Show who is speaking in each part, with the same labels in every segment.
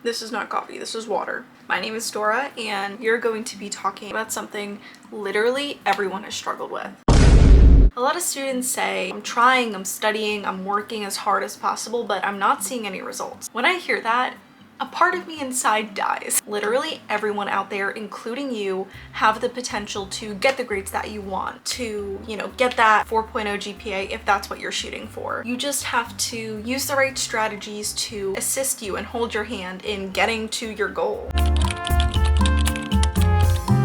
Speaker 1: This is not coffee, this is water. My name is Dora, and you're going to be talking about something literally everyone has struggled with. A lot of students say, I'm trying, I'm studying, I'm working as hard as possible, but I'm not seeing any results. When I hear that, a part of me inside dies. Literally everyone out there, including you, have the potential to get the grades that you want, to, get that 4.0 GPA if that's what you're shooting for. You just have to use the right strategies to assist you and hold your hand in getting to your goal.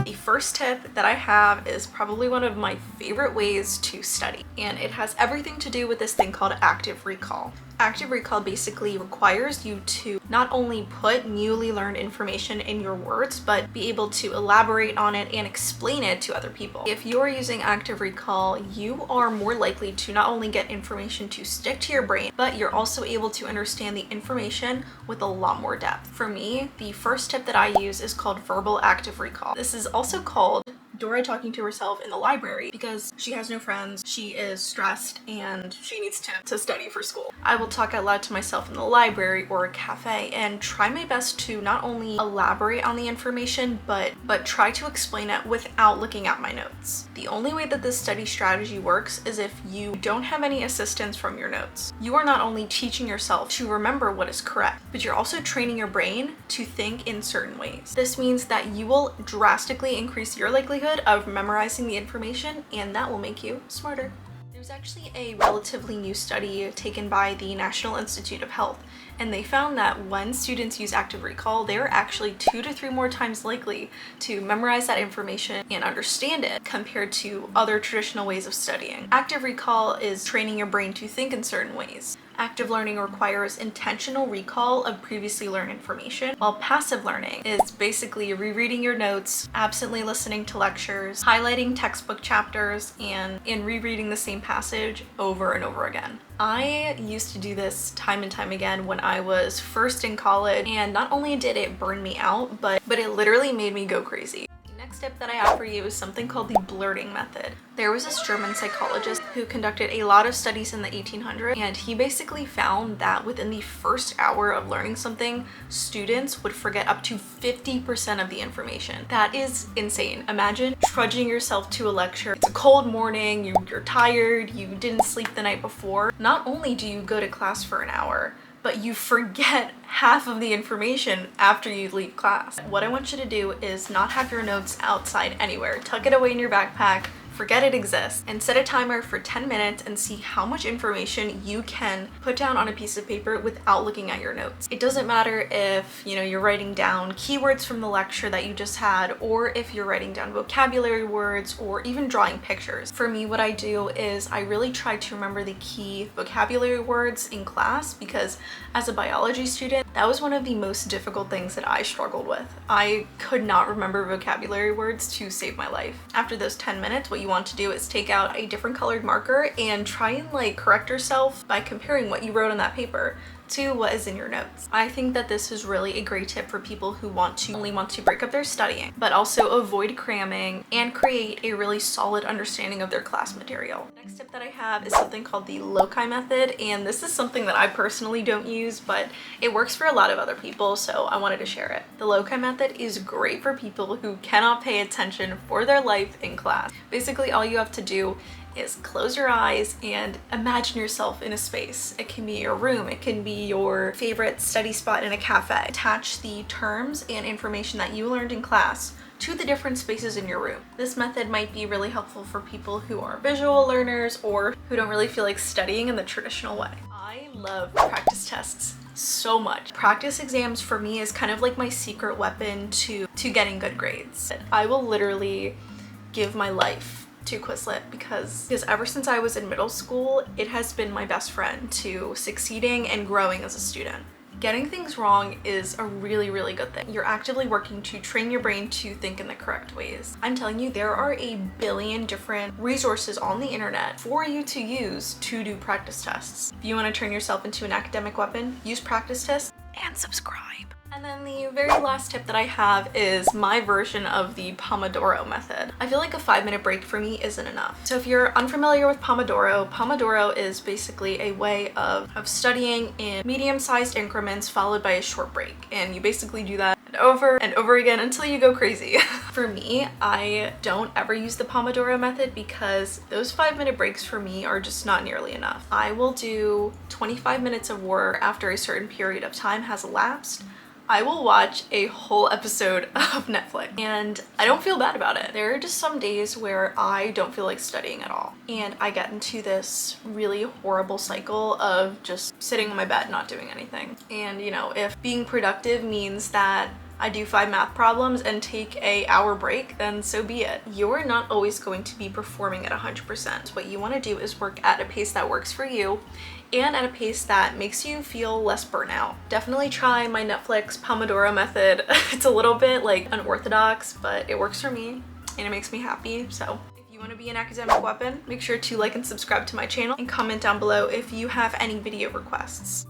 Speaker 1: The first tip that I have is probably one of my favorite ways to study, and it has everything to do with this thing called active recall. Active recall basically requires you to not only put newly learned information in your words, but be able to elaborate on it and explain it to other people. If you're using active recall, you are more likely to not only get information to stick to your brain, but you're also able to understand the information with a lot more depth. For me, the first tip that I use is called verbal active recall. This is also called Dora talking to herself in the library because she has no friends, she is stressed, and she needs to study for school. I will talk out loud to myself in the library or a cafe and try my best to not only elaborate on the information, but try to explain it without looking at my notes. The only way that this study strategy works is if you don't have any assistance from your notes. You are not only teaching yourself to remember what is correct, but you're also training your brain to think in certain ways. This means that you will drastically increase your likelihood of memorizing the information, and that will make you smarter. There's actually a relatively new study taken by the National Institute of Health, and they found that when students use active recall, they're actually 2 to 3 more times likely to memorize that information and understand it compared to other traditional ways of studying. Active recall is training your brain to think in certain ways. Active learning requires intentional recall of previously learned information, while passive learning is basically rereading your notes, absently listening to lectures, highlighting textbook chapters, and rereading the same passage over and over again. I used to do this time and time again when I was first in college, and not only did it burn me out, but it literally made me go crazy. Next tip that I have for you is something called the Blurting Method. There was this German psychologist who conducted a lot of studies in the 1800s, and he basically found that within the first hour of learning something, students would forget up to 50% of the information. That is insane. Imagine trudging yourself to a lecture. It's a cold morning, you're tired, you didn't sleep the night before. Not only do you go to class for an hour, but you forget half of the information after you leave class. What I want you to do is not have your notes outside anywhere. Tuck it away in your backpack, forget it exists, and set a timer for 10 minutes and see how much information you can put down on a piece of paper without looking at your notes. It doesn't matter if, you're writing down keywords from the lecture that you just had, or if you're writing down vocabulary words, or even drawing pictures. For me, what I do is I really try to remember the key vocabulary words in class, because as a biology student, that was one of the most difficult things that I struggled with. I could not remember vocabulary words to save my life. After those 10 minutes, what you want to do is take out a different colored marker and try and correct yourself by comparing what you wrote on that paper to what is in your notes. I think that this is really a great tip for people who only want to break up their studying, but also avoid cramming and create a really solid understanding of their class material. Next tip that I have is something called the Loci method, and this is something that I personally don't use, but it works for a lot of other people, so I wanted to share it. The Loci method is great for people who cannot pay attention for their life in class. Basically, all you have to do is close your eyes and imagine yourself in a space. It can be your room, it can be your favorite study spot in a cafe. Attach the terms and information that you learned in class to the different spaces in your room. This method might be really helpful for people who are visual learners or who don't really feel like studying in the traditional way. I love practice tests so much. Practice exams for me is kind of like my secret weapon to getting good grades. I will literally give my life to Quizlet because ever since I was in middle school, it has been my best friend to succeeding and growing as a student. Getting things wrong is a really, really good thing. You're actively working to train your brain to think in the correct ways. I'm telling you, there are a billion different resources on the internet for you to use to do practice tests. If you want to turn yourself into an academic weapon, use practice tests and subscribe. And then the very last tip that I have is my version of the Pomodoro Method. I feel like a 5-minute break for me isn't enough. So if you're unfamiliar with Pomodoro is basically a way of studying in medium-sized increments followed by a short break. And you basically do that over and over again until you go crazy. For me, I don't ever use the Pomodoro Method because those 5-minute breaks for me are just not nearly enough. I will do 25 minutes of work after a certain period of time has elapsed. I will watch a whole episode of Netflix and I don't feel bad about it. There are just some days where I don't feel like studying at all. And I get into this really horrible cycle of just sitting on my bed not doing anything. And you know, if being productive means that I do 5 math problems and take an hour break, then so be it. You're not always going to be performing at 100%. What you want to do is work at a pace that works for you and at a pace that makes you feel less burnout. Definitely try my Netflix Pomodoro Method. It's a little bit like unorthodox, but it works for me and it makes me happy. So if you want to be an academic weapon, make sure to like and subscribe to my channel and comment down below if you have any video requests.